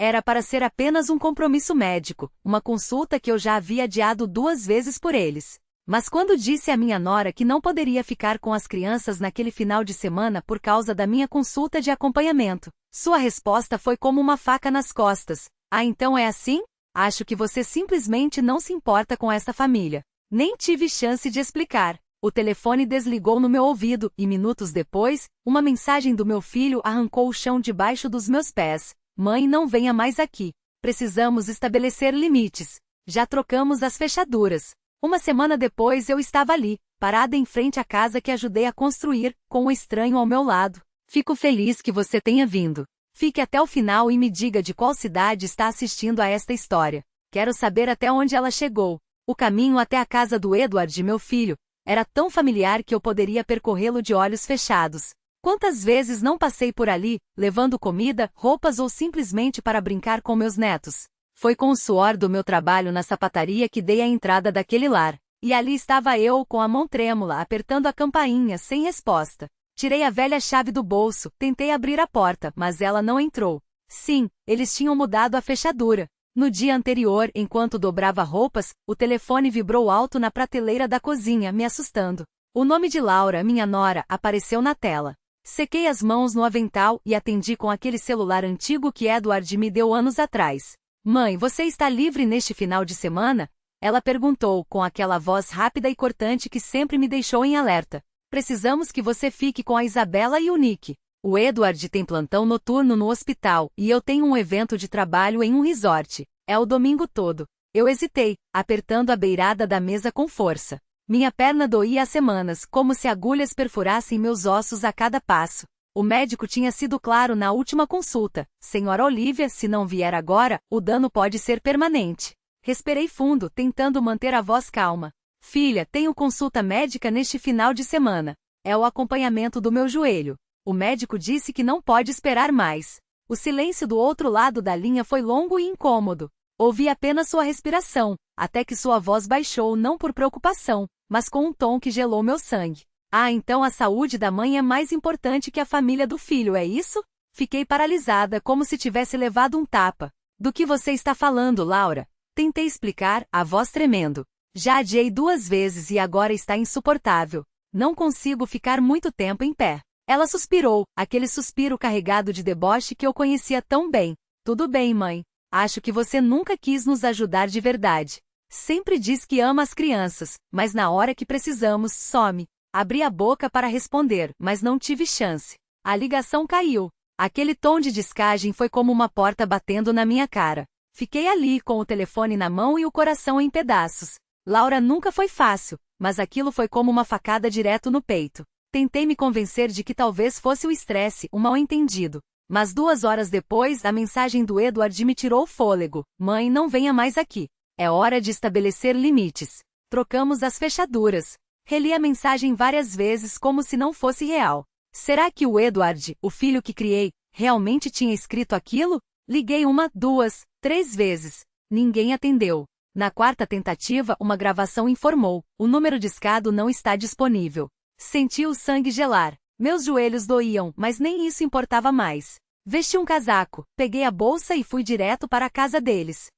Era para ser apenas um compromisso médico, uma consulta que eu já havia adiado 2 vezes por eles. Mas quando disse à minha nora que não poderia ficar com as crianças naquele final de semana por causa da minha consulta de acompanhamento, sua resposta foi como uma faca nas costas. Ah, então é assim? Acho que você simplesmente não se importa com essa família. Nem tive chance de explicar. O telefone desligou no meu ouvido e minutos depois, uma mensagem do meu filho arrancou o chão debaixo dos meus pés. Mãe, não venha mais aqui. Precisamos estabelecer limites. Já trocamos as fechaduras. Uma semana depois eu estava ali, parada em frente à casa que ajudei a construir, com um estranho ao meu lado. Fico feliz que você tenha vindo. Fique até o final e me diga de qual cidade está assistindo a esta história. Quero saber até onde ela chegou. O caminho até a casa do Edward, meu filho, era tão familiar que eu poderia percorrê-lo de olhos fechados. Quantas vezes não passei por ali, levando comida, roupas ou simplesmente para brincar com meus netos? Foi com o suor do meu trabalho na sapataria que dei a entrada daquele lar. E ali estava eu com a mão trêmula apertando a campainha sem resposta. Tirei a velha chave do bolso, tentei abrir a porta, mas ela não entrou. Sim, eles tinham mudado a fechadura. No dia anterior, enquanto dobrava roupas, o telefone vibrou alto na prateleira da cozinha, me assustando. O nome de Laura, minha nora, apareceu na tela. Sequei as mãos no avental e atendi com aquele celular antigo que Edward me deu anos atrás. Mãe, você está livre neste final de semana? Ela perguntou, com aquela voz rápida e cortante que sempre me deixou em alerta. Precisamos que você fique com a Isabela e o Nick. O Edward tem plantão noturno no hospital e eu tenho um evento de trabalho em um resort. É o domingo todo. Eu hesitei, apertando a beirada da mesa com força. Minha perna doía há semanas, como se agulhas perfurassem meus ossos a cada passo. O médico tinha sido claro na última consulta. Senhora Olivia, se não vier agora, o dano pode ser permanente. Respirei fundo, tentando manter a voz calma. Filha, tenho consulta médica neste final de semana. É o acompanhamento do meu joelho. O médico disse que não pode esperar mais. O silêncio do outro lado da linha foi longo e incômodo. Ouvi apenas sua respiração, até que sua voz baixou não por preocupação, mas com um tom que gelou meu sangue. Ah, então a saúde da mãe é mais importante que a família do filho, é isso? Fiquei paralisada, como se tivesse levado um tapa. Do que você está falando, Laura? Tentei explicar, a voz tremendo. Já adiei 2 vezes e agora está insuportável. Não consigo ficar muito tempo em pé. Ela suspirou, aquele suspiro carregado de deboche que eu conhecia tão bem. Tudo bem, mãe. Acho que você nunca quis nos ajudar de verdade. Sempre diz que ama as crianças, mas na hora que precisamos, some. Abri a boca para responder, mas não tive chance. A ligação caiu. Aquele tom de descagem foi como uma porta batendo na minha cara. Fiquei ali com o telefone na mão e o coração em pedaços. Laura nunca foi fácil, mas aquilo foi como uma facada direto no peito. Tentei me convencer de que talvez fosse o estresse, um mal-entendido. Mas 2 horas depois, a mensagem do Edward me tirou o fôlego. Mãe, não venha mais aqui. É hora de estabelecer limites. Trocamos as fechaduras. Reli a mensagem várias vezes como se não fosse real. Será que o Edward, o filho que criei, realmente tinha escrito aquilo? Liguei 1, 2, 3 vezes. Ninguém atendeu. Na 4ª tentativa, uma gravação informou: o número discado não está disponível. Senti o sangue gelar. Meus joelhos doíam, mas nem isso importava mais. Vesti um casaco, peguei a bolsa e fui direto para a casa deles.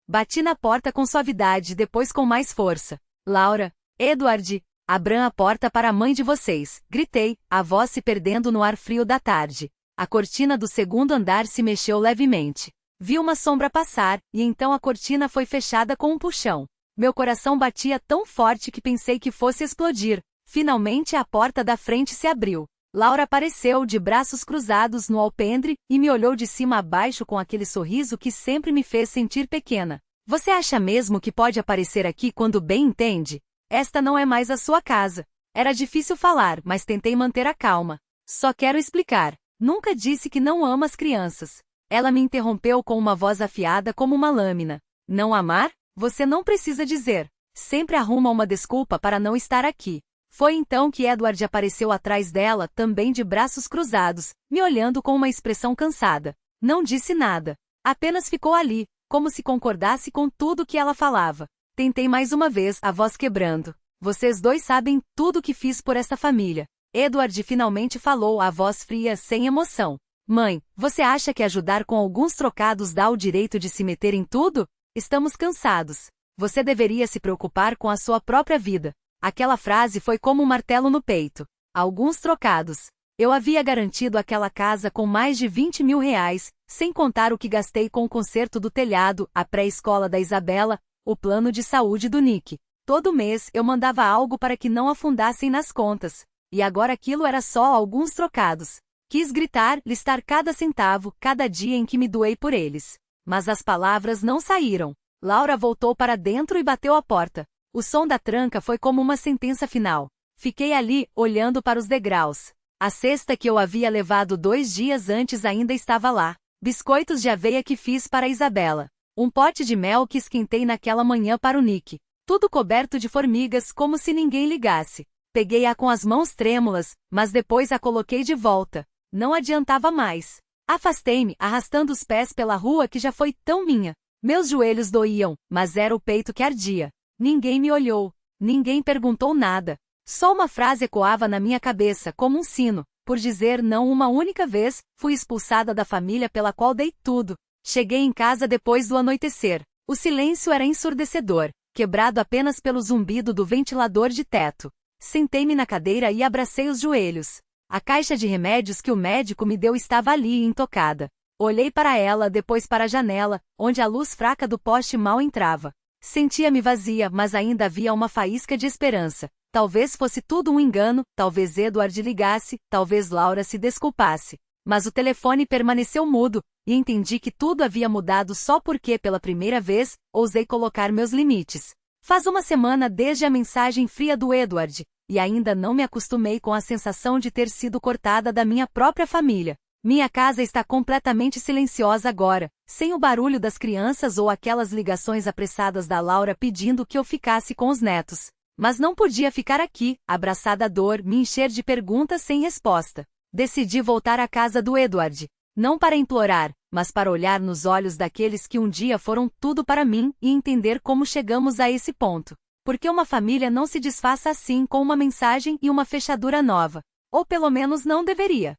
Bati na porta com suavidade, depois com mais força. Laura, Edward, abram a porta para a mãe de vocês, gritei, a voz se perdendo no ar frio da tarde. A cortina do 2º andar se mexeu levemente. Vi uma sombra passar, e então a cortina foi fechada com um puxão. Meu coração batia tão forte que pensei que fosse explodir. Finalmente a porta da frente se abriu. Laura apareceu de braços cruzados no alpendre e me olhou de cima a baixo com aquele sorriso que sempre me fez sentir pequena. Você acha mesmo que pode aparecer aqui quando bem entende? Esta não é mais a sua casa. Era difícil falar, mas tentei manter a calma. Só quero explicar. Nunca disse que não ama as crianças. Ela me interrompeu com uma voz afiada como uma lâmina. Não amar? Você não precisa dizer. Sempre arruma uma desculpa para não estar aqui. Foi então que Edward apareceu atrás dela, também de braços cruzados, me olhando com uma expressão cansada. Não disse nada. Apenas ficou ali, como se concordasse com tudo que ela falava. Tentei mais uma vez, a voz quebrando. Vocês dois sabem tudo o que fiz por essa família. Edward finalmente falou, a voz fria, sem emoção. Mãe, você acha que ajudar com alguns trocados dá o direito de se meter em tudo? Estamos cansados. Você deveria se preocupar com a sua própria vida. Aquela frase foi como um martelo no peito. Alguns trocados. Eu havia garantido aquela casa com mais de 20 mil reais, sem contar o que gastei com o conserto do telhado, a pré-escola da Isabela, o plano de saúde do Nick. Todo mês eu mandava algo para que não afundassem nas contas. E agora aquilo era só alguns trocados. Quis gritar, listar cada centavo, cada dia em que me doei por eles. Mas as palavras não saíram. Laura voltou para dentro e bateu a porta. O som da tranca foi como uma sentença final. Fiquei ali, olhando para os degraus. A cesta que eu havia levado 2 dias antes ainda estava lá. Biscoitos de aveia que fiz para a Isabela. Um pote de mel que esquentei naquela manhã para o Nick. Tudo coberto de formigas como se ninguém ligasse. Peguei-a com as mãos trêmulas, mas depois a coloquei de volta. Não adiantava mais. Afastei-me, arrastando os pés pela rua que já foi tão minha. Meus joelhos doíam, mas era o peito que ardia. Ninguém me olhou. Ninguém perguntou nada. Só uma frase ecoava na minha cabeça como um sino. Por dizer não uma única vez, fui expulsada da família pela qual dei tudo. Cheguei em casa depois do anoitecer. O silêncio era ensurdecedor, quebrado apenas pelo zumbido do ventilador de teto. Sentei-me na cadeira e abracei os joelhos. A caixa de remédios que o médico me deu estava ali, intocada. Olhei para ela, depois para a janela, onde a luz fraca do poste mal entrava. Sentia-me vazia, mas ainda havia uma faísca de esperança. Talvez fosse tudo um engano, talvez Edward ligasse, talvez Laura se desculpasse. Mas o telefone permaneceu mudo, e entendi que tudo havia mudado só porque, pela primeira vez, ousei colocar meus limites. Faz uma semana desde a mensagem fria do Edward, e ainda não me acostumei com a sensação de ter sido cortada da minha própria família. Minha casa está completamente silenciosa agora, sem o barulho das crianças ou aquelas ligações apressadas da Laura pedindo que eu ficasse com os netos. Mas não podia ficar aqui, abraçada à dor, me encher de perguntas sem resposta. Decidi voltar à casa do Edward. Não para implorar, mas para olhar nos olhos daqueles que um dia foram tudo para mim e entender como chegamos a esse ponto. Porque uma família não se desfaça assim com uma mensagem e uma fechadura nova. Ou pelo menos não deveria.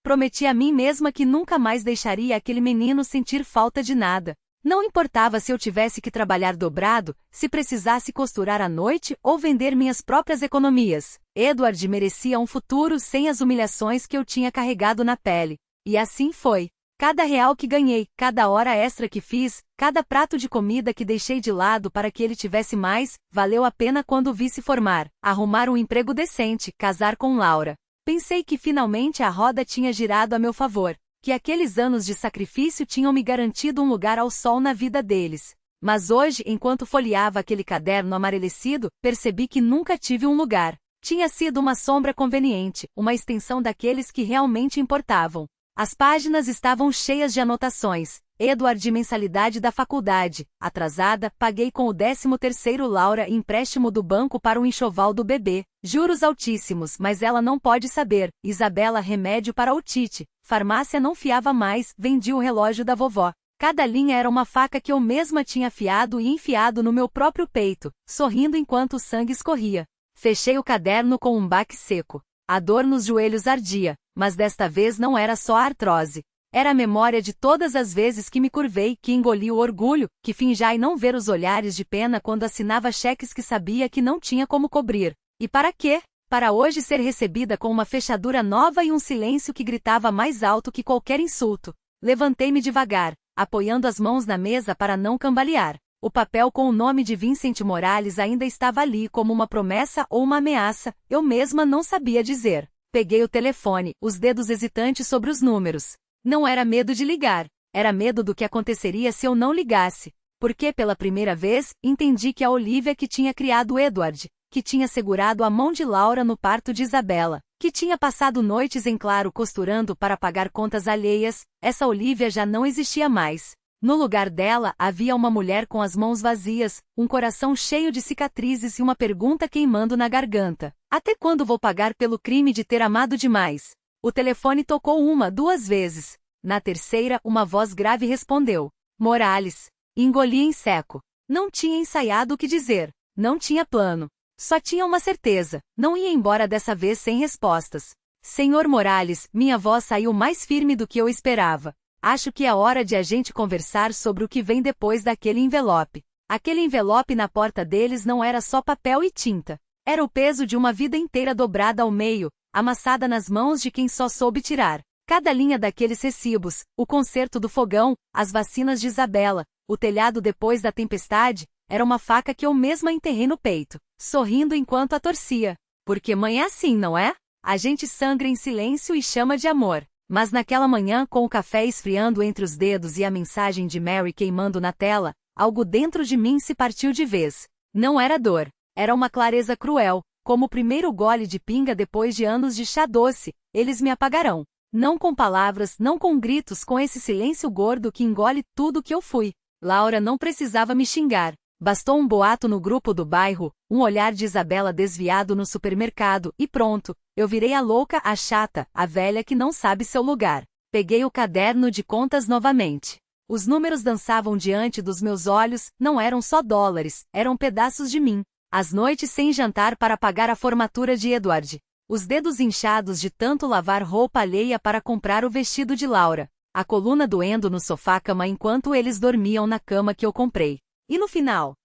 Prometi a mim mesma que nunca mais deixaria aquele menino sentir falta de nada. Não importava se eu tivesse que trabalhar dobrado, se precisasse costurar à noite ou vender minhas próprias economias. Edward merecia um futuro sem as humilhações que eu tinha carregado na pele. E assim foi. Cada real que ganhei, cada hora extra que fiz, cada prato de comida que deixei de lado para que ele tivesse mais, valeu a pena quando o vi se formar, arrumar um emprego decente, casar com Laura. Pensei que finalmente a roda tinha girado a meu favor, que aqueles anos de sacrifício tinham me garantido um lugar ao sol na vida deles. Mas hoje, enquanto folheava aquele caderno amarelecido, percebi que nunca tive um lugar. Tinha sido uma sombra conveniente, uma extensão daqueles que realmente importavam. As páginas estavam cheias de anotações. Edward, mensalidade da faculdade, atrasada, paguei com o 13º Laura, empréstimo do banco para o enxoval do bebê, juros altíssimos, mas ela não pode saber, Isabela, remédio para otite, farmácia não fiava mais, vendi o relógio da vovó. Cada linha era uma faca que eu mesma tinha afiado e enfiado no meu próprio peito, sorrindo enquanto o sangue escorria. Fechei o caderno com um baque seco. A dor nos joelhos ardia, mas desta vez não era só a artrose. Era a memória de todas as vezes que me curvei, que engoli o orgulho, que fingi não ver os olhares de pena quando assinava cheques que sabia que não tinha como cobrir. E para quê? Para hoje ser recebida com uma fechadura nova e um silêncio que gritava mais alto que qualquer insulto. Levantei-me devagar, apoiando as mãos na mesa para não cambalear. O papel com o nome de Vincent Morales ainda estava ali como uma promessa ou uma ameaça, eu mesma não sabia dizer. Peguei o telefone, os dedos hesitantes sobre os números. Não era medo de ligar, era medo do que aconteceria se eu não ligasse. Porque pela primeira vez, entendi que a Olivia que tinha criado Edward, que tinha segurado a mão de Laura no parto de Isabela, que tinha passado noites em claro costurando para pagar contas alheias, essa Olivia já não existia mais. No lugar dela, havia uma mulher com as mãos vazias, um coração cheio de cicatrizes e uma pergunta queimando na garganta. Até quando vou pagar pelo crime de ter amado demais? O telefone tocou 1, 2 vezes. Na terceira, uma voz grave respondeu. Morales. Engoli em seco. Não tinha ensaiado o que dizer. Não tinha plano. Só tinha uma certeza. Não ia embora dessa vez sem respostas. Senhor Morales, minha voz saiu mais firme do que eu esperava. Acho que é hora de a gente conversar sobre o que vem depois daquele envelope. Aquele envelope na porta deles não era só papel e tinta. Era o peso de uma vida inteira dobrada ao meio, amassada nas mãos de quem só soube tirar. Cada linha daqueles recibos, o conserto do fogão, as vacinas de Isabela, o telhado depois da tempestade, era uma faca que eu mesma enterrei no peito, sorrindo enquanto a torcia. Porque mãe é assim, não é? A gente sangra em silêncio e chama de amor. Mas naquela manhã, com o café esfriando entre os dedos e a mensagem de Mary queimando na tela, algo dentro de mim se partiu de vez. Não era dor. Era uma clareza cruel, como o primeiro gole de pinga depois de anos de chá doce. Eles me apagarão. Não com palavras, não com gritos, com esse silêncio gordo que engole tudo que eu fui. Laura não precisava me xingar. Bastou um boato no grupo do bairro, um olhar de Isabela desviado no supermercado, e pronto, eu virei a louca, a chata, a velha que não sabe seu lugar. Peguei o caderno de contas novamente. Os números dançavam diante dos meus olhos, não eram só dólares, eram pedaços de mim. As noites sem jantar para pagar a formatura de Edward. Os dedos inchados de tanto lavar roupa alheia para comprar o vestido de Laura. A coluna doendo no sofá-cama enquanto eles dormiam na cama que eu comprei. E no final,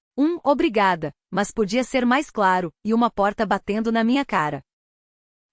obrigada, mas podia ser mais claro, e uma porta batendo na minha cara.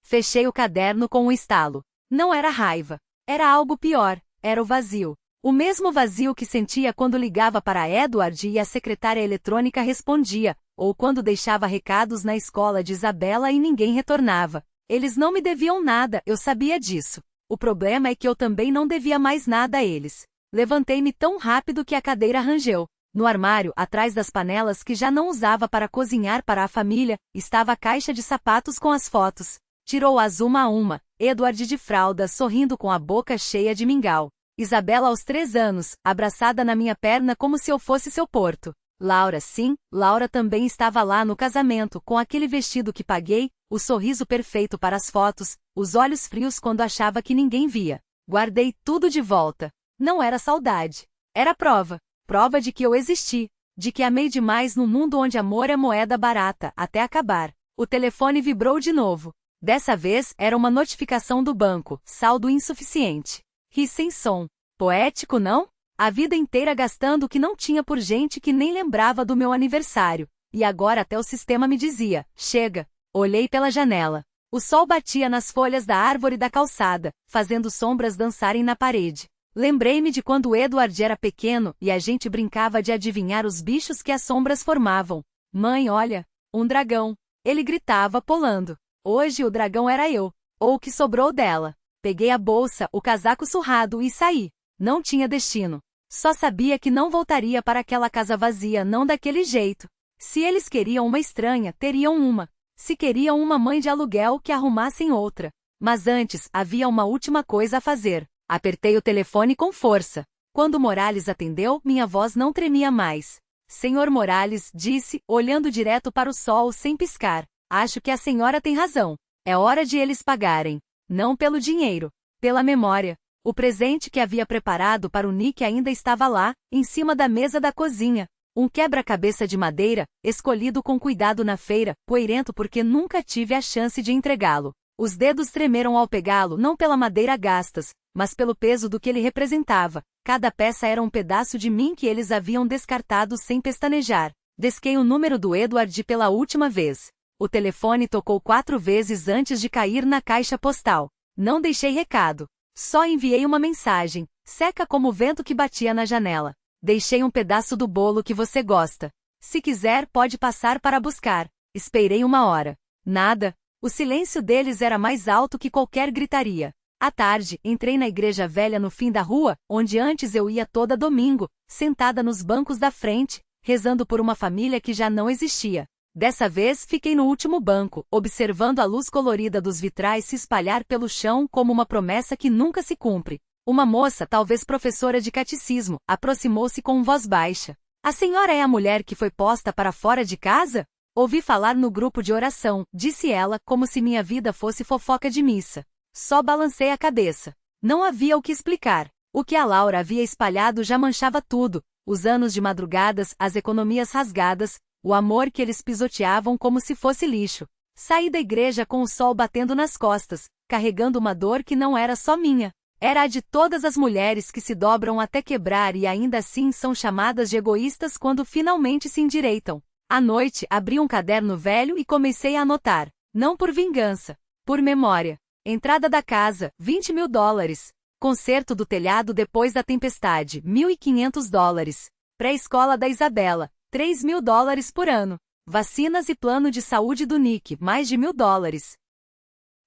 Fechei o caderno com um estalo. Não era raiva. Era algo pior, era o vazio. O mesmo vazio que sentia quando ligava para Edward e a secretária eletrônica respondia, ou quando deixava recados na escola de Isabela e ninguém retornava. Eles não me deviam nada, eu sabia disso. O problema é que eu também não devia mais nada a eles. Levantei-me tão rápido que a cadeira rangeu. No armário, atrás das panelas que já não usava para cozinhar para a família, estava a caixa de sapatos com as fotos. Tirou-as uma a uma, Edward de fralda sorrindo com a boca cheia de mingau. Isabela aos 3 anos, abraçada na minha perna como se eu fosse seu porto. Laura, sim, Laura também estava lá no casamento, com aquele vestido que paguei, o sorriso perfeito para as fotos, os olhos frios quando achava que ninguém via. Guardei tudo de volta. Não era saudade. Era prova. Prova de que eu existi, de que amei demais no mundo onde amor é moeda barata, até acabar. O telefone vibrou de novo. Dessa vez, era uma notificação do banco, saldo insuficiente. Ri sem som. Poético, não? A vida inteira gastando o que não tinha por gente que nem lembrava do meu aniversário. E agora até o sistema me dizia, chega. Olhei pela janela. O sol batia nas folhas da árvore da calçada, fazendo sombras dançarem na parede. Lembrei-me de quando Edward era pequeno e a gente brincava de adivinhar os bichos que as sombras formavam. Mãe, olha, um dragão. Ele gritava, pulando. Hoje o dragão era eu, ou o que sobrou dela. Peguei a bolsa, o casaco surrado e saí. Não tinha destino. Só sabia que não voltaria para aquela casa vazia, não daquele jeito. Se eles queriam uma estranha, teriam uma. Se queriam uma mãe de aluguel, que arrumassem outra. Mas antes, havia uma última coisa a fazer. Apertei o telefone com força. Quando Morales atendeu, minha voz não tremia mais. Senhor Morales, disse, olhando direto para o sol sem piscar. Acho que a senhora tem razão. É hora de eles pagarem. Não pelo dinheiro. Pela memória. O presente que havia preparado para o Nick ainda estava lá, em cima da mesa da cozinha. Um quebra-cabeça de madeira, escolhido com cuidado na feira, poeirento porque nunca tive a chance de entregá-lo. Os dedos tremeram ao pegá-lo não pela madeira gastas, mas pelo peso do que ele representava. Cada peça era um pedaço de mim que eles haviam descartado sem pestanejar. Desquei o número do Edward pela última vez. O telefone tocou 4 vezes antes de cair na caixa postal. Não deixei recado. Só enviei uma mensagem, seca como o vento que batia na janela. Deixei um pedaço do bolo que você gosta. Se quiser, pode passar para buscar. Esperei 1 hora. Nada. O silêncio deles era mais alto que qualquer gritaria. À tarde, entrei na igreja velha no fim da rua, onde antes eu ia toda domingo, sentada nos bancos da frente, rezando por uma família que já não existia. Dessa vez fiquei no último banco, observando a luz colorida dos vitrais se espalhar pelo chão como uma promessa que nunca se cumpre. Uma moça, talvez professora de catecismo, aproximou-se com voz baixa. A senhora é a mulher que foi posta para fora de casa? Ouvi falar no grupo de oração, disse ela, como se minha vida fosse fofoca de missa. Só balancei a cabeça. Não havia o que explicar. O que a Laura havia espalhado já manchava tudo. Os anos de madrugadas, as economias rasgadas, o amor que eles pisoteavam como se fosse lixo. Saí da igreja com o sol batendo nas costas, carregando uma dor que não era só minha. Era a de todas as mulheres que se dobram até quebrar e ainda assim são chamadas de egoístas quando finalmente se endireitam. À noite, abri um caderno velho e comecei a anotar. Não por vingança, por memória. Entrada da casa, $20.000. Conserto do telhado depois da tempestade, $1.500. Pré-escola da Isabela, $3.000 por ano. Vacinas e plano de saúde do Nick, mais de $1.000.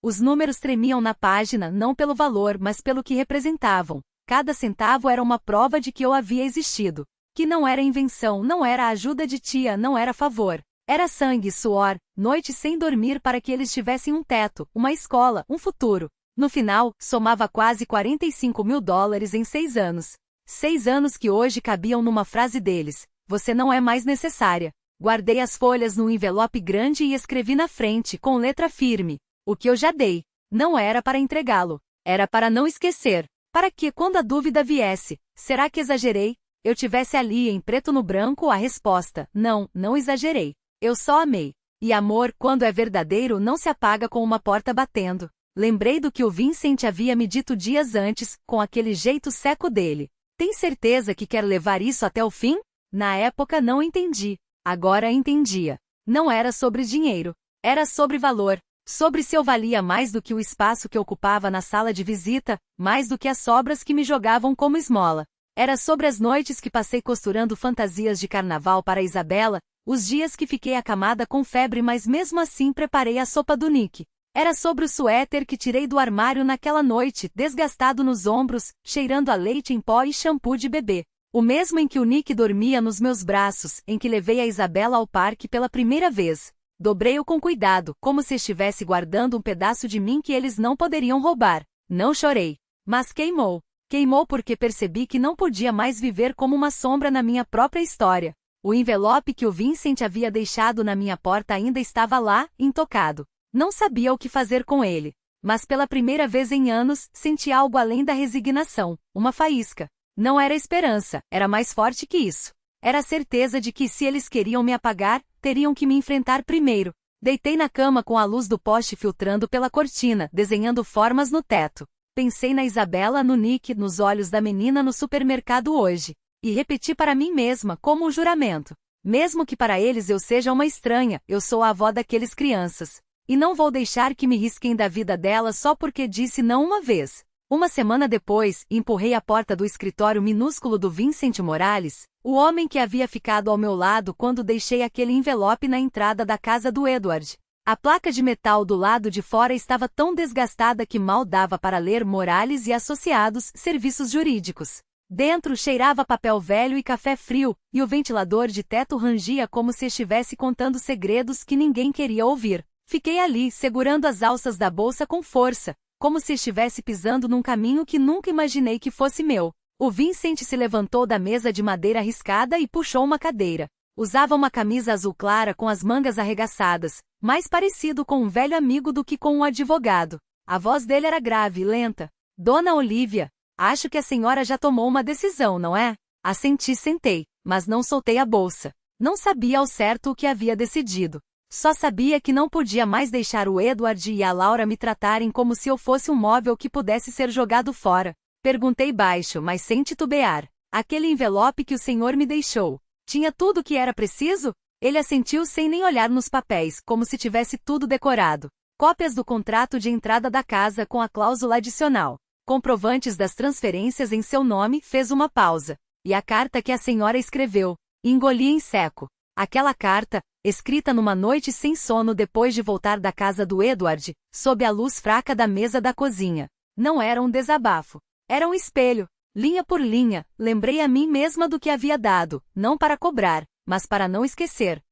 Os números tremiam na página não pelo valor, mas pelo que representavam. Cada centavo era uma prova de que eu havia existido. Que não era invenção, não era ajuda de tia, não era favor. Era sangue, suor, noites sem dormir para que eles tivessem um teto, uma escola, um futuro. No final, somava quase $45.000 em 6 anos. 6 anos que hoje cabiam numa frase deles: você não é mais necessária. Guardei as folhas num envelope grande e escrevi na frente, com letra firme: o que eu já dei. Não era para entregá-lo. Era para não esquecer. Para que, quando a dúvida viesse, será que exagerei? Eu tivesse ali em preto no branco a resposta: não, não exagerei. Eu só amei. E amor, quando é verdadeiro, não se apaga com uma porta batendo. Lembrei do que o Vincent havia me dito dias antes, com aquele jeito seco dele. Tem certeza que quer levar isso até o fim? Na época não entendi. Agora entendia. Não era sobre dinheiro. Era sobre valor. Sobre se eu valia mais do que o espaço que ocupava na sala de visita, mais do que as sobras que me jogavam como esmola. Era sobre as noites que passei costurando fantasias de carnaval para Isabela, os dias que fiquei acamada com febre mas mesmo assim preparei a sopa do Nick. Era sobre o suéter que tirei do armário naquela noite, desgastado nos ombros, cheirando a leite em pó e shampoo de bebê. O mesmo em que o Nick dormia nos meus braços, em que levei a Isabela ao parque pela primeira vez. Dobrei-o com cuidado, como se estivesse guardando um pedaço de mim que eles não poderiam roubar. Não chorei. Mas queimou. Queimou porque percebi que não podia mais viver como uma sombra na minha própria história. O envelope que o Vincent havia deixado na minha porta ainda estava lá, intocado. Não sabia o que fazer com ele. Mas pela primeira vez em anos, senti algo além da resignação, uma faísca. Não era esperança, era mais forte que isso. Era a certeza de que se eles queriam me apagar, teriam que me enfrentar primeiro. Deitei na cama com a luz do poste filtrando pela cortina, desenhando formas no teto. Pensei na Isabela, no Nick, nos olhos da menina no supermercado hoje. E repeti para mim mesma, como um juramento. Mesmo que para eles eu seja uma estranha, eu sou a avó daqueles crianças. E não vou deixar que me risquem da vida dela só porque disse não uma vez. Uma semana depois, empurrei a porta do escritório minúsculo do Vincent Morales, o homem que havia ficado ao meu lado quando deixei aquele envelope na entrada da casa do Edward. A placa de metal do lado de fora estava tão desgastada que mal dava para ler Morales e Associados, Serviços Jurídicos. Dentro cheirava papel velho e café frio, e o ventilador de teto rangia como se estivesse contando segredos que ninguém queria ouvir. Fiquei ali, segurando as alças da bolsa com força, como se estivesse pisando num caminho que nunca imaginei que fosse meu. O Vincent se levantou da mesa de madeira riscada e puxou uma cadeira. Usava uma camisa azul clara com as mangas arregaçadas, mais parecido com um velho amigo do que com um advogado. A voz dele era grave e lenta. Dona Olívia, acho que a senhora já tomou uma decisão, não é? Assenti, sentei, mas não soltei a bolsa. Não sabia ao certo o que havia decidido. Só sabia que não podia mais deixar o Edward e a Laura me tratarem como se eu fosse um móvel que pudesse ser jogado fora. Perguntei baixo, mas sem titubear. Aquele envelope que o senhor me deixou, tinha tudo o que era preciso? Ele assentiu sem nem olhar nos papéis, como se tivesse tudo decorado. Cópias do contrato de entrada da casa com a cláusula adicional. Comprovantes das transferências em seu nome, fez uma pausa. E a carta que a senhora escreveu. Engoli em seco. Aquela carta, escrita numa noite sem sono depois de voltar da casa do Edward, sob a luz fraca da mesa da cozinha. Não era um desabafo. Era um espelho. Linha por linha, lembrei a mim mesma do que havia dado, não para cobrar, mas para não esquecer.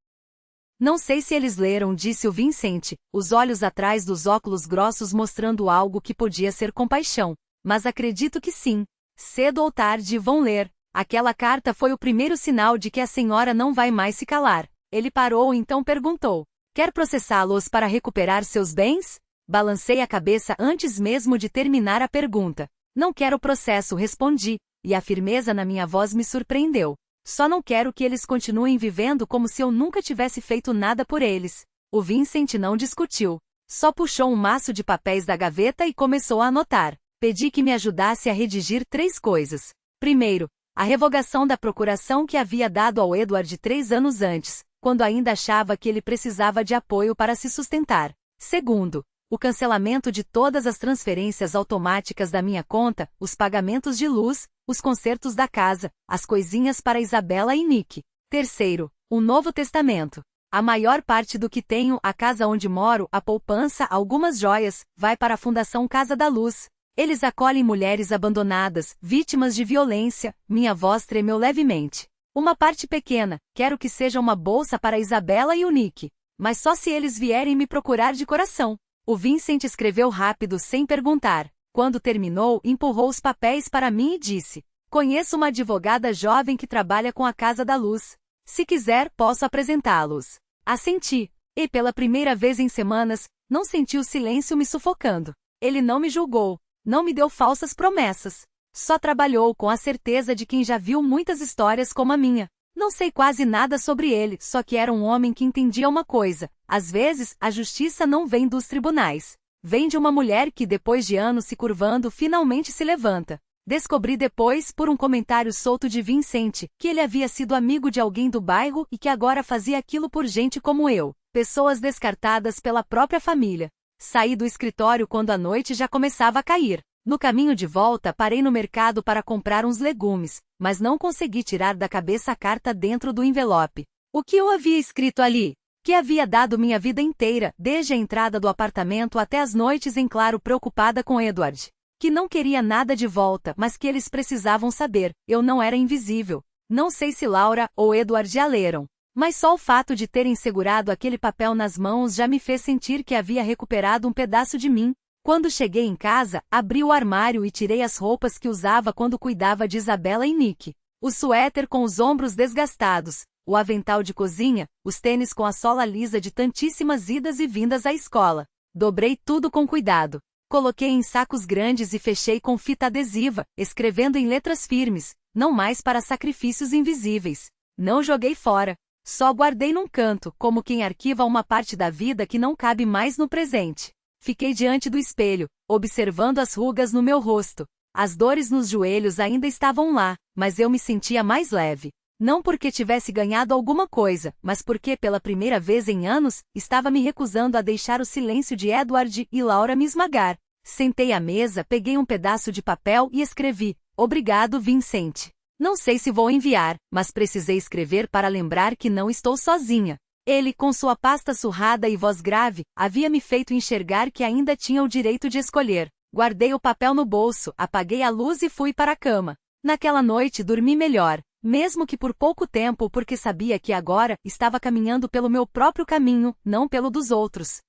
Não sei se eles leram, disse o Vincent, os olhos atrás dos óculos grossos mostrando algo que podia ser compaixão. Mas acredito que sim. Cedo ou tarde vão ler. Aquela carta foi o primeiro sinal de que a senhora não vai mais se calar. Ele parou e então perguntou: quer processá-los para recuperar seus bens? Balancei a cabeça antes mesmo de terminar a pergunta. Não quero processo, respondi, e a firmeza na minha voz me surpreendeu. Só não quero que eles continuem vivendo como se eu nunca tivesse feito nada por eles. O Vincent não discutiu. Só puxou um maço de papéis da gaveta e começou a anotar. Pedi que me ajudasse a redigir 3 coisas. Primeiro, a revogação da procuração que havia dado ao Edward 3 anos antes, quando ainda achava que ele precisava de apoio para se sustentar. Segundo, o cancelamento de todas as transferências automáticas da minha conta, os pagamentos de luz, os consertos da casa, as coisinhas para Isabela e Nick. Terceiro, um novo testamento. A maior parte do que tenho, a casa onde moro, a poupança, algumas joias, vai para a Fundação Casa da Luz. Eles acolhem mulheres abandonadas, vítimas de violência. Minha voz tremeu levemente. Uma parte pequena, quero que seja uma bolsa para Isabela e o Nick. Mas só se eles vierem me procurar de coração. O Vincent escreveu rápido sem perguntar. Quando terminou, empurrou os papéis para mim e disse: conheço uma advogada jovem que trabalha com a Casa da Luz. Se quiser, posso apresentá-los. Assenti. E pela primeira vez em semanas, não senti o silêncio me sufocando. Ele não me julgou. Não me deu falsas promessas. Só trabalhou com a certeza de quem já viu muitas histórias como a minha. Não sei quase nada sobre ele, só que era um homem que entendia uma coisa. Às vezes, a justiça não vem dos tribunais. Vem de uma mulher que, depois de anos se curvando, finalmente se levanta. Descobri depois, por um comentário solto de Vincent, que ele havia sido amigo de alguém do bairro e que agora fazia aquilo por gente como eu. Pessoas descartadas pela própria família. Saí do escritório quando a noite já começava a cair. No caminho de volta, parei no mercado para comprar uns legumes, mas não consegui tirar da cabeça a carta dentro do envelope. O que eu havia escrito ali? Que havia dado minha vida inteira, desde a entrada do apartamento até as noites em claro preocupada com Edward. Que não queria nada de volta, mas que eles precisavam saber, eu não era invisível. Não sei se Laura ou Edward a leram. Mas só o fato de terem segurado aquele papel nas mãos já me fez sentir que havia recuperado um pedaço de mim. Quando cheguei em casa, abri o armário e tirei as roupas que usava quando cuidava de Isabela e Nick. O suéter com os ombros desgastados, o avental de cozinha, os tênis com a sola lisa de tantíssimas idas e vindas à escola. Dobrei tudo com cuidado. Coloquei em sacos grandes e fechei com fita adesiva, escrevendo em letras firmes, não mais para sacrifícios invisíveis. Não joguei fora. Só guardei num canto, como quem arquiva uma parte da vida que não cabe mais no presente. Fiquei diante do espelho, observando as rugas no meu rosto. As dores nos joelhos ainda estavam lá, mas eu me sentia mais leve. Não porque tivesse ganhado alguma coisa, mas porque pela primeira vez em anos, estava me recusando a deixar o silêncio de Edward e Laura me esmagar. Sentei à mesa, peguei um pedaço de papel e escrevi: obrigado, Vincent. Não sei se vou enviar, mas precisei escrever para lembrar que não estou sozinha. Ele, com sua pasta surrada e voz grave, havia me feito enxergar que ainda tinha o direito de escolher. Guardei o papel no bolso, apaguei a luz e fui para a cama. Naquela noite dormi melhor, mesmo que por pouco tempo, porque sabia que agora estava caminhando pelo meu próprio caminho, não pelo dos outros.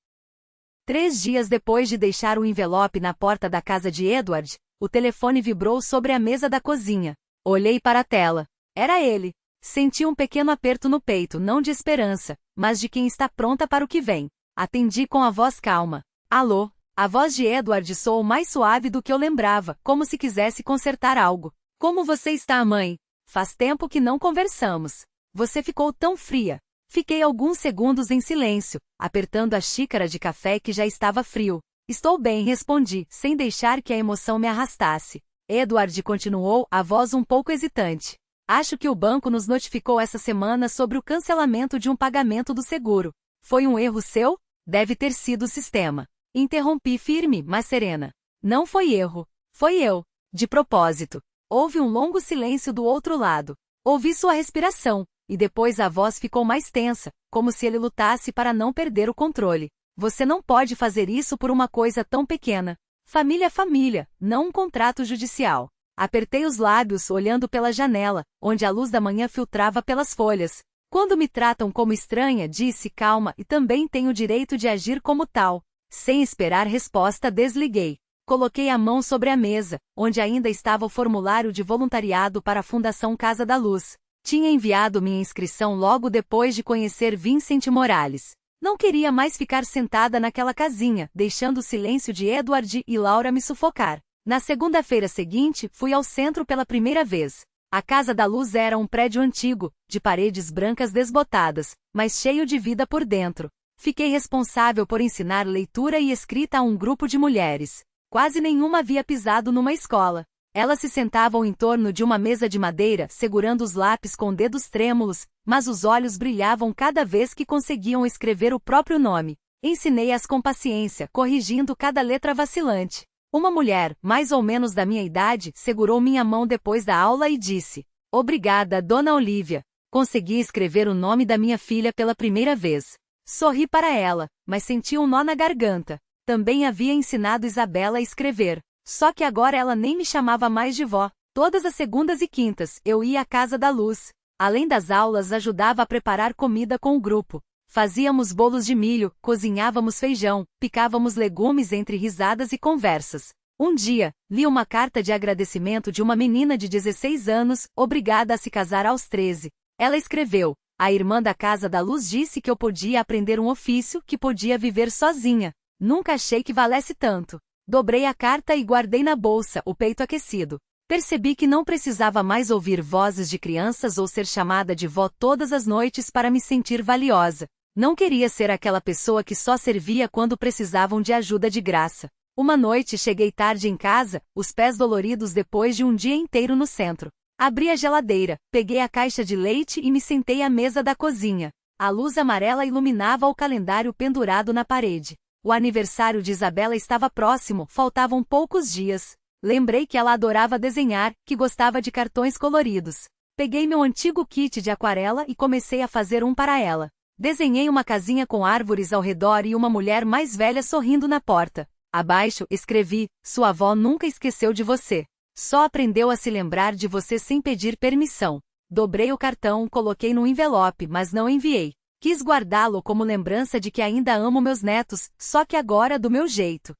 3 dias depois de deixar o envelope na porta da casa de Edward, o telefone vibrou sobre a mesa da cozinha. Olhei para a tela. Era ele. Senti um pequeno aperto no peito, não de esperança, mas de quem está pronta para o que vem. Atendi com a voz calma. Alô? A voz de Edward soou mais suave do que eu lembrava, como se quisesse consertar algo. Como você está, mãe? Faz tempo que não conversamos. Você ficou tão fria. Fiquei alguns segundos em silêncio, apertando a xícara de café que já estava frio. Estou bem, respondi, sem deixar que a emoção me arrastasse. Edward continuou, a voz um pouco hesitante. Acho que o banco nos notificou essa semana sobre o cancelamento de um pagamento do seguro. Foi um erro seu? Deve ter sido o sistema. Interrompi firme, mas serena. Não foi erro. Foi eu. De propósito. Houve um longo silêncio do outro lado. Ouvi sua respiração, e depois a voz ficou mais tensa, como se ele lutasse para não perder o controle. Você não pode fazer isso por uma coisa tão pequena. Família é família, não um contrato judicial. Apertei os lábios olhando pela janela, onde a luz da manhã filtrava pelas folhas. Quando me tratam como estranha, disse calma, e também tenho o direito de agir como tal. Sem esperar resposta, desliguei. Coloquei a mão sobre a mesa, onde ainda estava o formulário de voluntariado para a Fundação Casa da Luz. Tinha enviado minha inscrição logo depois de conhecer Vincent Morales. Não queria mais ficar sentada naquela casinha, deixando o silêncio de Edward e Laura me sufocar. Na segunda-feira seguinte, fui ao centro pela primeira vez. A Casa da Luz era um prédio antigo, de paredes brancas desbotadas, mas cheio de vida por dentro. Fiquei responsável por ensinar leitura e escrita a um grupo de mulheres. Quase nenhuma havia pisado numa escola. Elas se sentavam em torno de uma mesa de madeira, segurando os lápis com dedos trêmulos, mas os olhos brilhavam cada vez que conseguiam escrever o próprio nome. Ensinei-as com paciência, corrigindo cada letra vacilante. Uma mulher, mais ou menos da minha idade, segurou minha mão depois da aula e disse: "Obrigada, Dona Olivia. Consegui escrever o nome da minha filha pela primeira vez." Sorri para ela, mas senti um nó na garganta. Também havia ensinado Isabela a escrever. Só que agora ela nem me chamava mais de vó. Todas as segundas e quintas, eu ia à Casa da Luz. Além das aulas, ajudava a preparar comida com o grupo. Fazíamos bolos de milho, cozinhávamos feijão, picávamos legumes entre risadas e conversas. Um dia, li uma carta de agradecimento de uma menina de 16 anos, obrigada a se casar aos 13. Ela escreveu: "A irmã da Casa da Luz disse que eu podia aprender um ofício, que podia viver sozinha. Nunca achei que valesse tanto." Dobrei a carta e guardei na bolsa, o peito aquecido. Percebi que não precisava mais ouvir vozes de crianças ou ser chamada de vó todas as noites para me sentir valiosa. Não queria ser aquela pessoa que só servia quando precisavam de ajuda de graça. Uma noite cheguei tarde em casa, os pés doloridos depois de um dia inteiro no centro. Abri a geladeira, peguei a caixa de leite e me sentei à mesa da cozinha. A luz amarela iluminava o calendário pendurado na parede. O aniversário de Isabela estava próximo, faltavam poucos dias. Lembrei que ela adorava desenhar, que gostava de cartões coloridos. Peguei meu antigo kit de aquarela e comecei a fazer um para ela. Desenhei uma casinha com árvores ao redor e uma mulher mais velha sorrindo na porta. Abaixo, escrevi: "Sua avó nunca esqueceu de você. Só aprendeu a se lembrar de você sem pedir permissão." Dobrei o cartão, coloquei no envelope, mas não enviei. Quis guardá-lo como lembrança de que ainda amo meus netos, só que agora do meu jeito.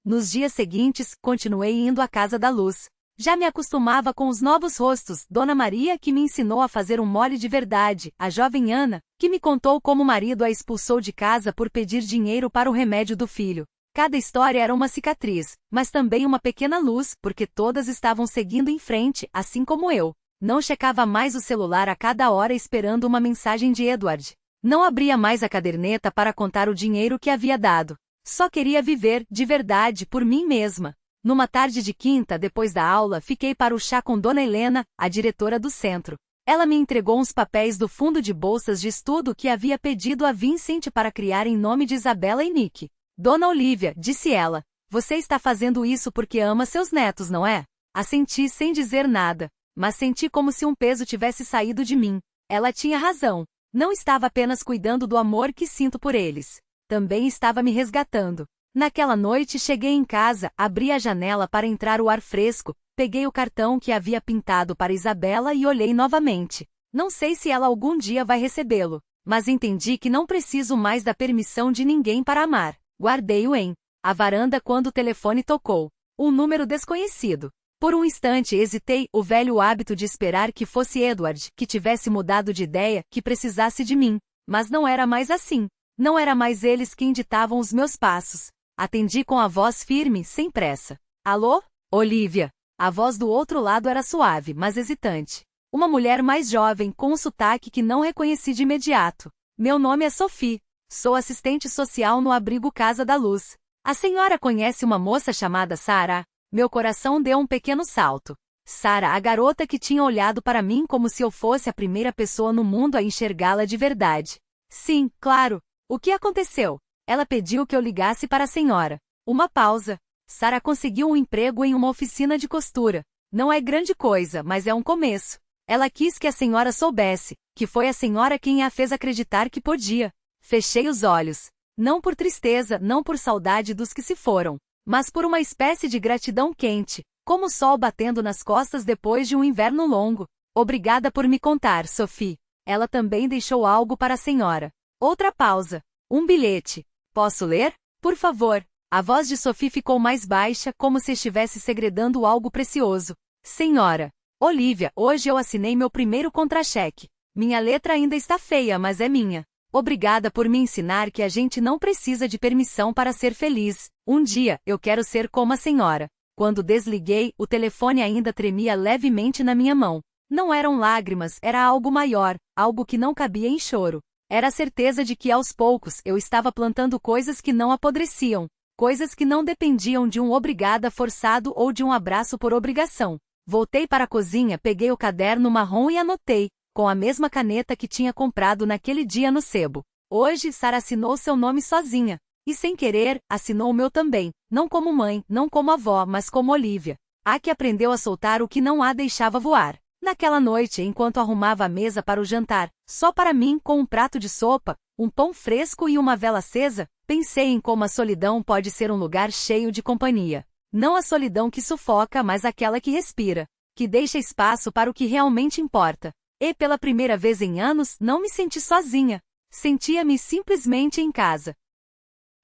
Nos dias seguintes, continuei indo à Casa da Luz. Já me acostumava com os novos rostos, Dona Maria, que me ensinou a fazer um mole de verdade, a jovem Ana, que me contou como o marido a expulsou de casa por pedir dinheiro para o remédio do filho. Cada história era uma cicatriz, mas também uma pequena luz, porque todas estavam seguindo em frente, assim como eu. Não checava mais o celular a cada hora esperando uma mensagem de Edward. Não abria mais a caderneta para contar o dinheiro que havia dado. Só queria viver, de verdade, por mim mesma. Numa tarde de quinta, depois da aula, fiquei para o chá com Dona Helena, a diretora do centro. Ela me entregou uns papéis do fundo de bolsas de estudo que havia pedido a Vincent para criar em nome de Isabela e Nick. "Dona Olivia", disse ela, "você está fazendo isso porque ama seus netos, não é?" Assenti sem dizer nada. Mas senti como se um peso tivesse saído de mim. Ela tinha razão. Não estava apenas cuidando do amor que sinto por eles. Também estava me resgatando. Naquela noite cheguei em casa, abri a janela para entrar o ar fresco, peguei o cartão que havia pintado para Isabela e olhei novamente. Não sei se ela algum dia vai recebê-lo, mas entendi que não preciso mais da permissão de ninguém para amar. Guardei-o em a varanda quando o telefone tocou. Um número desconhecido. Por um instante hesitei, o velho hábito de esperar que fosse Edward, que tivesse mudado de ideia, que precisasse de mim. Mas não era mais assim. Não era mais eles quem ditavam os meus passos. Atendi com a voz firme, sem pressa. "Alô? Olivia." A voz do outro lado era suave, mas hesitante. Uma mulher mais jovem, com um sotaque que não reconheci de imediato. "Meu nome é Sophie. Sou assistente social no abrigo Casa da Luz. A senhora conhece uma moça chamada Sarah?" Meu coração deu um pequeno salto. Sarah, a garota que tinha olhado para mim como se eu fosse a primeira pessoa no mundo a enxergá-la de verdade. "Sim, claro. O que aconteceu?" Ela pediu que eu ligasse para a senhora. Uma pausa. Sarah conseguiu um emprego em uma oficina de costura. Não é grande coisa, mas é um começo. Ela quis que a senhora soubesse, que foi a senhora quem a fez acreditar que podia. Fechei os olhos. Não por tristeza, não por saudade dos que se foram, mas por uma espécie de gratidão quente, como o sol batendo nas costas depois de um inverno longo. "Obrigada por me contar, Sophie." Ela também deixou algo para a senhora. Outra pausa. "Um bilhete. Posso ler? Por favor." A voz de Sophie ficou mais baixa, como se estivesse segredando algo precioso. "Senhora Olivia, hoje eu assinei meu primeiro contra-cheque. Minha letra ainda está feia, mas é minha. Obrigada por me ensinar que a gente não precisa de permissão para ser feliz. Um dia, eu quero ser como a senhora." Quando desliguei, o telefone ainda tremia levemente na minha mão. Não eram lágrimas, era algo maior, algo que não cabia em choro. Era a certeza de que aos poucos eu estava plantando coisas que não apodreciam, coisas que não dependiam de um obrigada forçado ou de um abraço por obrigação. Voltei para a cozinha, peguei o caderno marrom e anotei, com a mesma caneta que tinha comprado naquele dia no sebo. Hoje, Sara assinou seu nome sozinha. E sem querer, assinou o meu também, não como mãe, não como avó, mas como Olivia. A que aprendeu a soltar o que não a deixava voar. Naquela noite, enquanto arrumava a mesa para o jantar, só para mim, com um prato de sopa, um pão fresco e uma vela acesa, pensei em como a solidão pode ser um lugar cheio de companhia. Não a solidão que sufoca, mas aquela que respira, que deixa espaço para o que realmente importa. E pela primeira vez em anos, não me senti sozinha. Sentia-me simplesmente em casa.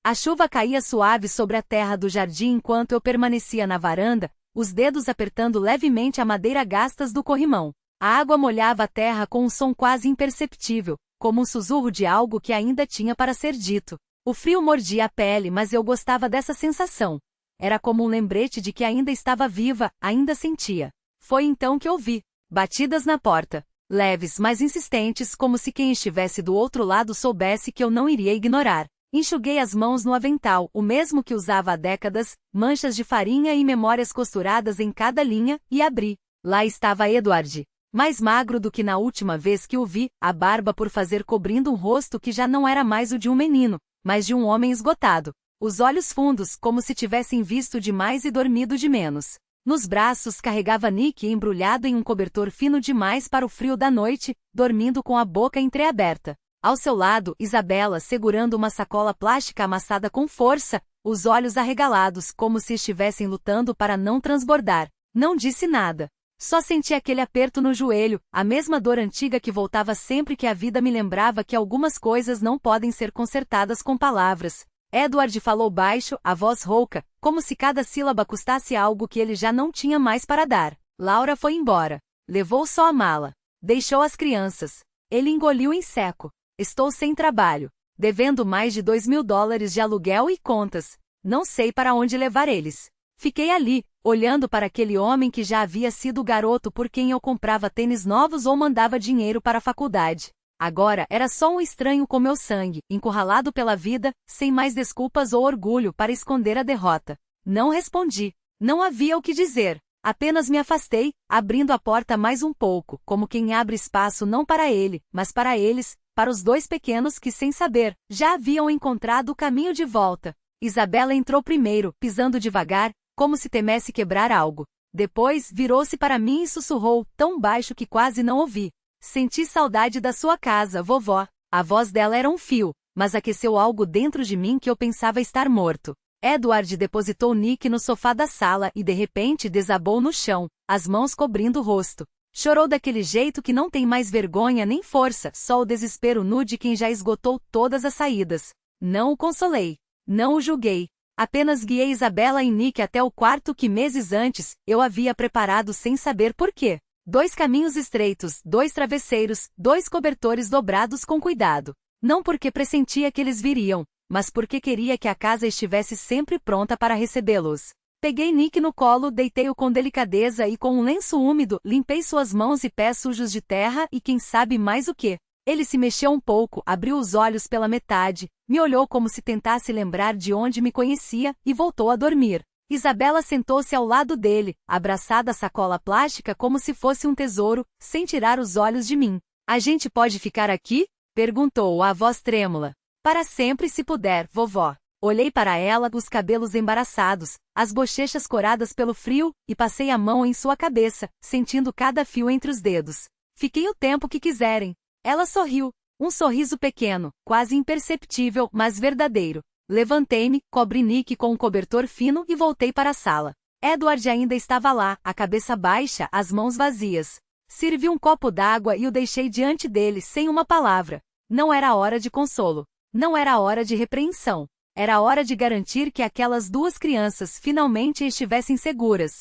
A chuva caía suave sobre a terra do jardim enquanto eu permanecia na varanda, os dedos apertando levemente a madeira gastas do corrimão. A água molhava a terra com um som quase imperceptível, como um sussurro de algo que ainda tinha para ser dito. O frio mordia a pele, mas eu gostava dessa sensação. Era como um lembrete de que ainda estava viva, ainda sentia. Foi então que ouvi batidas na porta, leves, mas insistentes, como se quem estivesse do outro lado soubesse que eu não iria ignorar. Enxuguei as mãos no avental, o mesmo que usava há décadas, manchas de farinha e memórias costuradas em cada linha, e abri. Lá estava Edward. Mais magro do que na última vez que o vi, a barba por fazer cobrindo um rosto que já não era mais o de um menino, mas de um homem esgotado. Os olhos fundos, como se tivessem visto demais e dormido de menos. Nos braços carregava Nick embrulhado em um cobertor fino demais para o frio da noite, dormindo com a boca entreaberta. Ao seu lado, Isabela segurando uma sacola plástica amassada com força, os olhos arregalados como se estivessem lutando para não transbordar. Não disse nada. Só senti aquele aperto no joelho, a mesma dor antiga que voltava sempre que a vida me lembrava que algumas coisas não podem ser consertadas com palavras. Edward falou baixo, a voz rouca, como se cada sílaba custasse algo que ele já não tinha mais para dar. Laura foi embora. Levou só a mala. Deixou as crianças. Ele engoliu em seco. Estou sem trabalho, devendo mais de $2.000 de aluguel e contas. Não sei para onde levar eles. Fiquei ali, olhando para aquele homem que já havia sido o garoto por quem eu comprava tênis novos ou mandava dinheiro para a faculdade. Agora era só um estranho com meu sangue, encurralado pela vida, sem mais desculpas ou orgulho para esconder a derrota. Não respondi. Não havia o que dizer. Apenas me afastei, abrindo a porta mais um pouco, como quem abre espaço não para ele, mas para eles, para os dois pequenos que, sem saber, já haviam encontrado o caminho de volta. Isabela entrou primeiro, pisando devagar, como se temesse quebrar algo. Depois, virou-se para mim e sussurrou, tão baixo que quase não ouvi. Senti saudade da sua casa, vovó. A voz dela era um fio, mas aqueceu algo dentro de mim que eu pensava estar morto. Edward depositou Nick no sofá da sala e de repente desabou no chão, as mãos cobrindo o rosto. Chorou daquele jeito que não tem mais vergonha nem força, só o desespero nu de quem já esgotou todas as saídas. Não o consolei. Não o julguei. Apenas guiei Isabela e Nick até o quarto que meses antes, eu havia preparado sem saber por quê. 2 caminhos estreitos, 2 travesseiros, 2 cobertores dobrados com cuidado. Não porque pressentia que eles viriam, mas porque queria que a casa estivesse sempre pronta para recebê-los. Peguei Nick no colo, deitei-o com delicadeza e com um lenço úmido, limpei suas mãos e pés sujos de terra e quem sabe mais o que. Ele se mexeu um pouco, abriu os olhos pela metade, me olhou como se tentasse lembrar de onde me conhecia e voltou a dormir. Isabela sentou-se ao lado dele, abraçada à sacola plástica como se fosse um tesouro, sem tirar os olhos de mim. A gente pode ficar aqui? Perguntou a voz trêmula. Para sempre se puder, vovó. Olhei para ela, os cabelos embaraçados, as bochechas coradas pelo frio, e passei a mão em sua cabeça, sentindo cada fio entre os dedos. Fiquei o tempo que quiserem. Ela sorriu. Um sorriso pequeno, quase imperceptível, mas verdadeiro. Levantei-me, cobri Nick com um cobertor fino e voltei para a sala. Edward ainda estava lá, a cabeça baixa, as mãos vazias. Servi um copo d'água e o deixei diante dele sem uma palavra. Não era hora de consolo. Não era hora de repreensão. Era hora de garantir que aquelas 2 crianças finalmente estivessem seguras.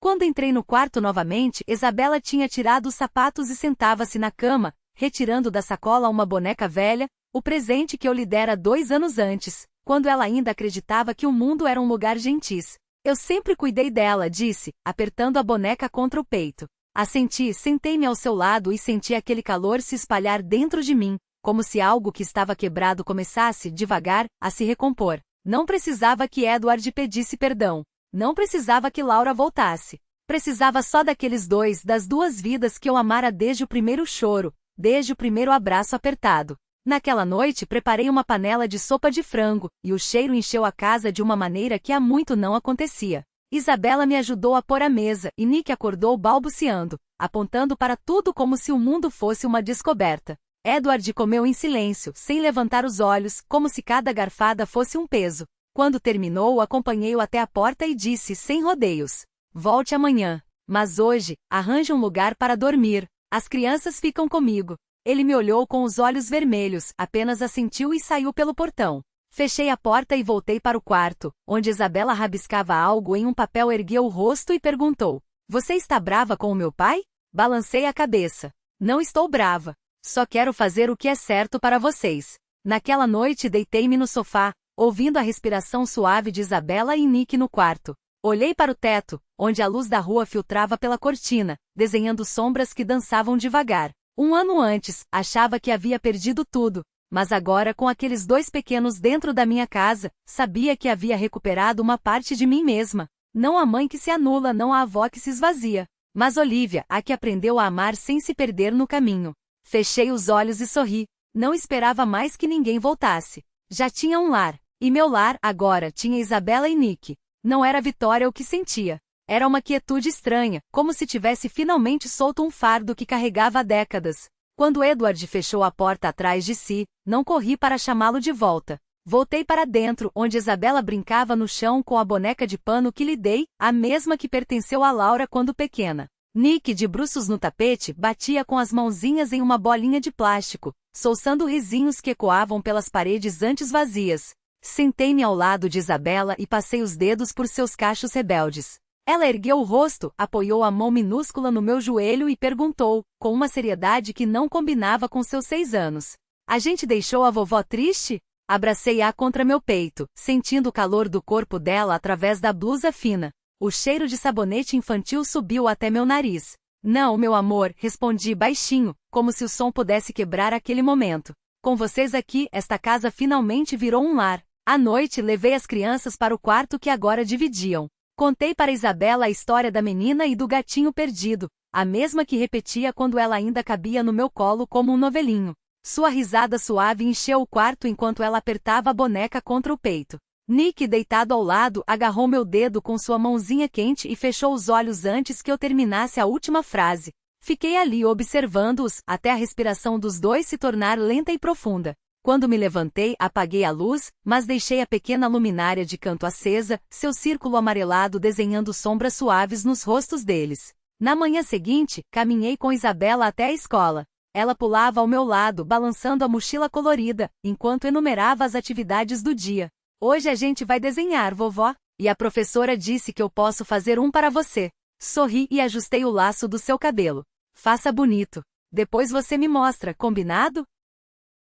Quando entrei no quarto novamente, Isabela tinha tirado os sapatos e sentava-se na cama, retirando da sacola uma boneca velha, o presente que eu lhe dera 2 anos antes, quando ela ainda acreditava que o mundo era um lugar gentis. Eu sempre cuidei dela, disse, apertando a boneca contra o peito. Assenti, sentei-me ao seu lado e senti aquele calor se espalhar dentro de mim, como se algo que estava quebrado começasse, devagar, a se recompor. Não precisava que Edward pedisse perdão. Não precisava que Laura voltasse. Precisava só daqueles dois, das duas vidas que eu amara desde o primeiro choro, desde o primeiro abraço apertado. Naquela noite preparei uma panela de sopa de frango, e o cheiro encheu a casa de uma maneira que há muito não acontecia. Isabela me ajudou a pôr a mesa, e Nick acordou balbuciando, apontando para tudo como se o mundo fosse uma descoberta. Edward comeu em silêncio, sem levantar os olhos, como se cada garfada fosse um peso. Quando terminou, acompanhei-o até a porta e disse sem rodeios: volte amanhã. Mas hoje, arranje um lugar para dormir. As crianças ficam comigo. Ele me olhou com os olhos vermelhos, apenas assentiu e saiu pelo portão. Fechei a porta e voltei para o quarto, onde Isabela rabiscava algo em um papel. Ergueu o rosto e perguntou: você está brava com o meu pai? Balancei a cabeça. Não estou brava. Só quero fazer o que é certo para vocês. Naquela noite deitei-me no sofá, ouvindo a respiração suave de Isabela e Nick no quarto. Olhei para o teto, onde a luz da rua filtrava pela cortina, desenhando sombras que dançavam devagar. Um ano antes, achava que havia perdido tudo, mas agora, com aqueles dois pequenos dentro da minha casa, sabia que havia recuperado uma parte de mim mesma. Não a mãe que se anula, não a avó que se esvazia, mas Olivia, a que aprendeu a amar sem se perder no caminho. Fechei os olhos e sorri. Não esperava mais que ninguém voltasse. Já tinha um lar, e meu lar, agora, tinha Isabela e Nick. Não era Vitória o que sentia. Era uma quietude estranha, como se tivesse finalmente solto um fardo que carregava há décadas. Quando Edward fechou a porta atrás de si, não corri para chamá-lo de volta. Voltei para dentro, onde Isabela brincava no chão com a boneca de pano que lhe dei, a mesma que pertenceu a Laura quando pequena. Nick, de bruços no tapete, batia com as mãozinhas em uma bolinha de plástico, solçando risinhos que ecoavam pelas paredes antes vazias. Sentei-me ao lado de Isabela e passei os dedos por seus cachos rebeldes. Ela ergueu o rosto, apoiou a mão minúscula no meu joelho e perguntou, com uma seriedade que não combinava com seus 6 anos: a gente deixou a vovó triste? Abracei-a contra meu peito, sentindo o calor do corpo dela através da blusa fina. O cheiro de sabonete infantil subiu até meu nariz. Não, meu amor, respondi baixinho, como se o som pudesse quebrar aquele momento. Com vocês aqui, esta casa finalmente virou um lar. À noite, levei as crianças para o quarto que agora dividiam. Contei para Isabela a história da menina e do gatinho perdido, a mesma que repetia quando ela ainda cabia no meu colo como um novelinho. Sua risada suave encheu o quarto enquanto ela apertava a boneca contra o peito. Nick, deitado ao lado, agarrou meu dedo com sua mãozinha quente e fechou os olhos antes que eu terminasse a última frase. Fiquei ali observando-os, até a respiração dos dois se tornar lenta e profunda. Quando me levantei, apaguei a luz, mas deixei a pequena luminária de canto acesa, seu círculo amarelado desenhando sombras suaves nos rostos deles. Na manhã seguinte, caminhei com Isabela até a escola. Ela pulava ao meu lado, balançando a mochila colorida, enquanto enumerava as atividades do dia. Hoje a gente vai desenhar, vovó, e a professora disse que eu posso fazer um para você. Sorri e ajustei o laço do seu cabelo. Faça bonito. Depois você me mostra, combinado?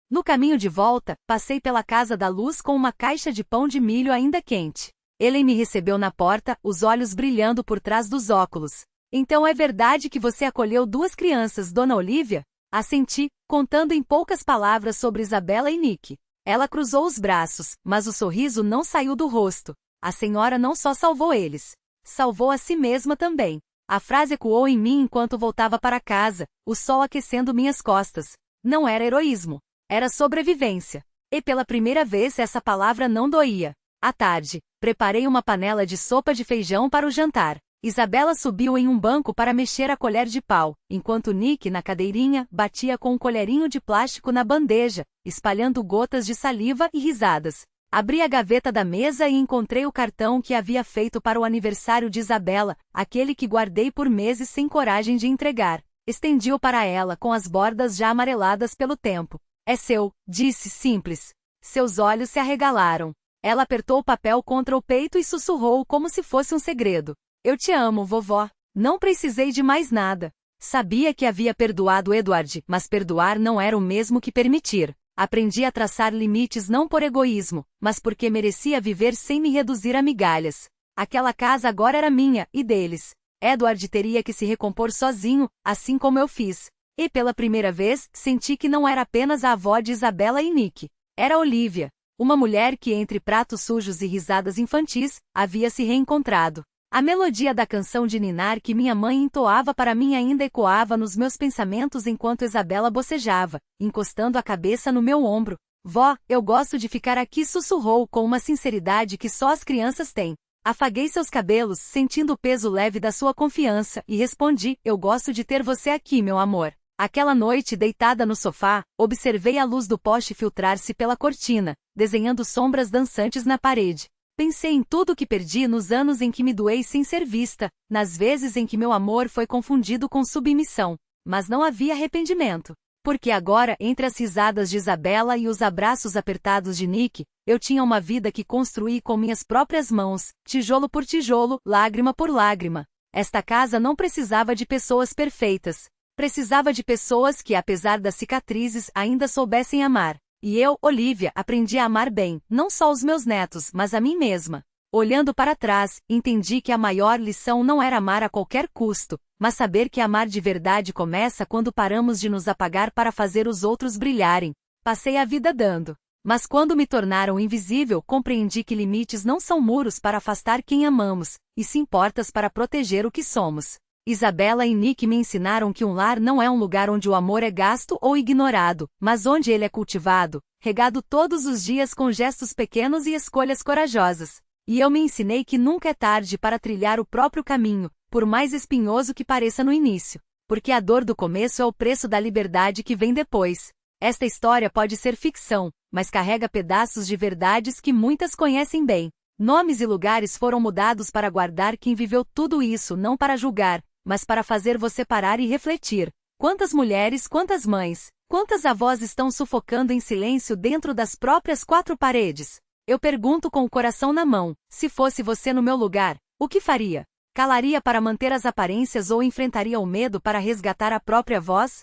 No caminho de volta, passei pela Casa da Luz com uma caixa de pão de milho ainda quente. Ele me recebeu na porta, os olhos brilhando por trás dos óculos. Então é verdade que você acolheu 2 crianças, Dona Olivia? Assenti, contando em poucas palavras sobre Isabela e Nick. Ela cruzou os braços, mas o sorriso não saiu do rosto. A senhora não só salvou eles, salvou a si mesma também. A frase ecoou em mim enquanto voltava para casa, o sol aquecendo minhas costas. Não era heroísmo. Era sobrevivência. E pela primeira vez essa palavra não doía. À tarde, preparei uma panela de sopa de feijão para o jantar. Isabela subiu em um banco para mexer a colher de pau, enquanto Nick, na cadeirinha, batia com um colherinho de plástico na bandeja, espalhando gotas de saliva e risadas. Abri a gaveta da mesa e encontrei o cartão que havia feito para o aniversário de Isabela, aquele que guardei por meses sem coragem de entregar. Estendi-o para ela com as bordas já amareladas pelo tempo. É seu, disse simples. Seus olhos se arregalaram. Ela apertou o papel contra o peito e sussurrou como se fosse um segredo. Eu te amo, vovó. Não precisei de mais nada. Sabia que havia perdoado Edward, mas perdoar não era o mesmo que permitir. Aprendi a traçar limites não por egoísmo, mas porque merecia viver sem me reduzir a migalhas. Aquela casa agora era minha, e deles. Edward teria que se recompor sozinho, assim como eu fiz. E pela primeira vez, senti que não era apenas a avó de Isabela e Nick. Era Olivia, uma mulher que entre pratos sujos e risadas infantis, havia se reencontrado. A melodia da canção de ninar que minha mãe entoava para mim ainda ecoava nos meus pensamentos enquanto Isabela bocejava, encostando a cabeça no meu ombro. Vó, eu gosto de ficar aqui, sussurrou com uma sinceridade que só as crianças têm. Afaguei seus cabelos, sentindo o peso leve da sua confiança, e respondi, eu gosto de ter você aqui, meu amor. Aquela noite, deitada no sofá, observei a luz do poste filtrar-se pela cortina, desenhando sombras dançantes na parede. Pensei em tudo que perdi nos anos em que me doei sem ser vista, nas vezes em que meu amor foi confundido com submissão. Mas não havia arrependimento. Porque agora, entre as risadas de Isabela e os abraços apertados de Nick, eu tinha uma vida que construí com minhas próprias mãos, tijolo por tijolo, lágrima por lágrima. Esta casa não precisava de pessoas perfeitas. Precisava de pessoas que, apesar das cicatrizes, ainda soubessem amar. E eu, Olivia, aprendi a amar bem, não só os meus netos, mas a mim mesma. Olhando para trás, entendi que a maior lição não era amar a qualquer custo, mas saber que amar de verdade começa quando paramos de nos apagar para fazer os outros brilharem. Passei a vida dando. Mas quando me tornaram invisível, compreendi que limites não são muros para afastar quem amamos, e sim portas para proteger o que somos. Isabela e Nick me ensinaram que um lar não é um lugar onde o amor é gasto ou ignorado, mas onde ele é cultivado, regado todos os dias com gestos pequenos e escolhas corajosas. E eu me ensinei que nunca é tarde para trilhar o próprio caminho, por mais espinhoso que pareça no início. Porque a dor do começo é o preço da liberdade que vem depois. Esta história pode ser ficção, mas carrega pedaços de verdades que muitas conhecem bem. Nomes e lugares foram mudados para guardar quem viveu tudo isso, não para julgar, mas para fazer você parar e refletir. Quantas mulheres, quantas mães, quantas avós estão sufocando em silêncio dentro das próprias quatro paredes? Eu pergunto com o coração na mão, se fosse você no meu lugar, o que faria? Calaria para manter as aparências ou enfrentaria o medo para resgatar a própria voz?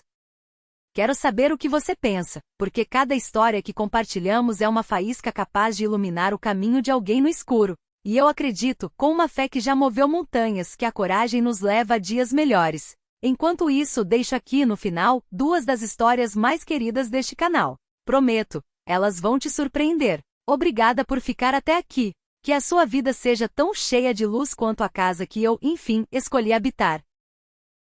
Quero saber o que você pensa, porque cada história que compartilhamos é uma faísca capaz de iluminar o caminho de alguém no escuro. E eu acredito, com uma fé que já moveu montanhas, que a coragem nos leva a dias melhores. Enquanto isso, deixo aqui no final, duas das histórias mais queridas deste canal. Prometo, elas vão te surpreender. Obrigada por ficar até aqui. Que a sua vida seja tão cheia de luz quanto a casa que eu, enfim, escolhi habitar.